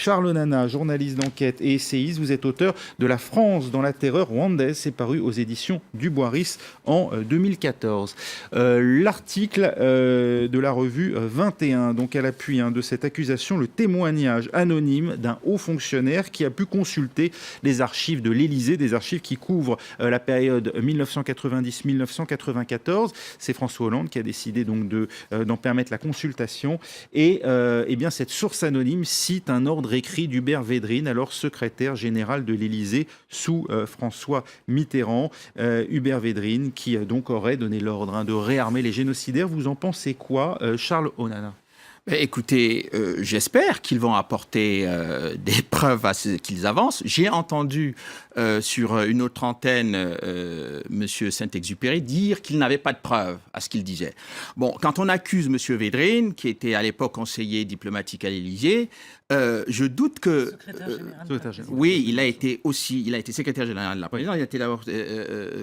Charles Onana, journaliste d'enquête et essayiste. Vous êtes auteur de La France dans la terreur rwandaise. C'est paru aux éditions du Boiris en 2014. L'article de la revue 21, donc à l'appui de cette accusation, le témoignage anonyme d'un haut fonctionnaire qui a pu consulter les archives de l'Élysée, des archives qui couvrent la période 1990-1994. C'est François Hollande qui a décidé donc d'en permettre la consultation. Et bien cette source anonyme cite un ordre écrit d'Hubert Védrine, alors secrétaire général de l'Élysée sous François Mitterrand. Hubert Védrine qui donc aurait donné l'ordre de réarmer les génocidaires. Vous en pensez quoi, Charles Onana? Écoutez, j'espère qu'ils vont apporter des preuves à ce qu'ils avancent. J'ai entendu sur une autre antenne M. Saint-Exupéry dire qu'il n'avait pas de preuves à ce qu'il disait. Bon, quand on accuse M. Védrine, qui était à l'époque conseiller diplomatique à l'Élysée, je doute que... Secrétaire général. Oui, il a été secrétaire général de la présidence, il a été d'abord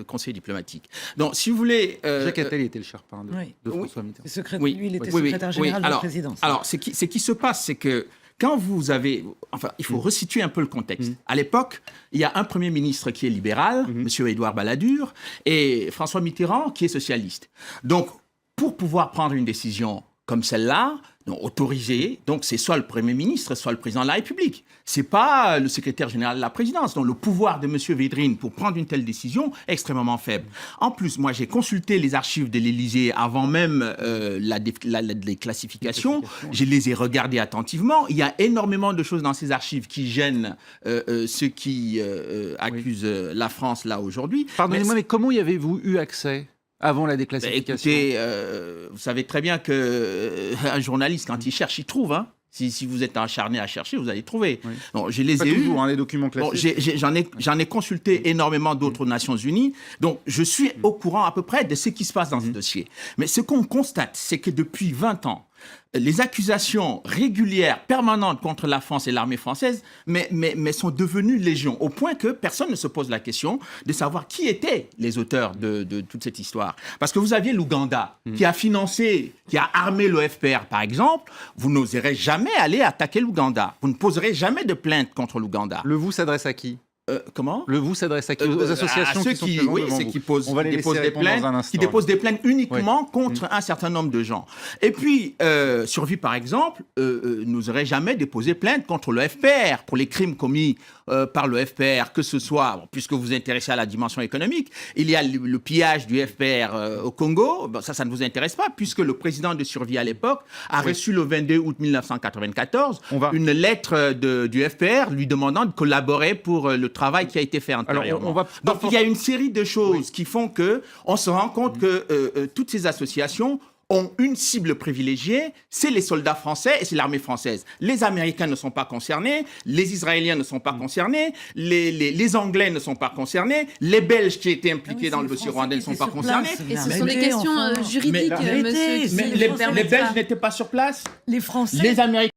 conseiller diplomatique. Donc, si vous voulez... Jacques Attali était le Sherpa de François Mitterrand. Lui, il était secrétaire général de la présidence. Alors, ce qui se passe, c'est que quand vous avez... Enfin, il faut resituer un peu le contexte. À l'époque, il y a un Premier ministre qui est libéral, M. Édouard Balladur, et François Mitterrand qui est socialiste. Donc, pour pouvoir prendre une décision comme celle-là, autorisée, donc c'est soit le Premier ministre, soit le Président de la République. C'est pas le secrétaire général de la présidence. Donc le pouvoir de M. Védrine pour prendre une telle décision est extrêmement faible. En plus, moi j'ai consulté les archives de l'Élysée avant même la déclassification. Je les ai regardées attentivement. Il y a énormément de choses dans ces archives qui gênent ceux qui accusent la France là aujourd'hui. Pardonnez-moi, mais comment y avez-vous eu accès avant la déclassification? Écoutez, vous savez très bien qu'un journaliste, quand il cherche, il trouve. Hein. Si vous êtes acharné à chercher, vous allez trouver. Oui. Donc, je les Pas ai toujours, eus. les documents classiques. Bon, j'en ai consulté énormément d'autres Nations Unies. Donc, je suis au courant à peu près de ce qui se passe dans ce dossier. Mais ce qu'on constate, c'est que depuis 20 ans, les accusations régulières, permanentes contre la France et l'armée française, mais sont devenues légion, au point que personne ne se pose la question de savoir qui étaient les auteurs de toute cette histoire. Parce que vous aviez l'Ouganda, qui a financé, qui a armé l'OFPR, par exemple. Vous n'oserez jamais aller attaquer l'Ouganda. Vous ne poserez jamais de plainte contre l'Ouganda. Le vous s'adresse à qui? Comment? Le vous s'adresse à qui? Aux associations à ceux qui sont présentes devant vous. Qui déposent des plaintes, dans un instant, qui déposent des plaintes uniquement contre un certain nombre de gens. Et puis, Survie, par exemple, n'oserait jamais déposer plainte contre le FPR pour les crimes commis par le FPR, que ce soit, puisque vous vous intéressez à la dimension économique, il y a le pillage du FPR au Congo. Bon, ça ne vous intéresse pas, puisque le président de Survie à l'époque a reçu le 22 août 1994 une lettre du FPR lui demandant de collaborer pour le travail qui a été fait antérieurement. Donc il y a une série de choses qui font qu'on se rend compte que toutes ces associations ont une cible privilégiée, c'est les soldats français et c'est l'armée française. Les Américains ne sont pas concernés, les Israéliens ne sont pas concernés, les Anglais ne sont pas concernés, les Belges qui étaient impliqués dans le dossier rwandais ne sont pas concernés. Et ce sont des questions juridiques, monsieur. Mais les Belges n'étaient pas sur place. Les Français. Les Américains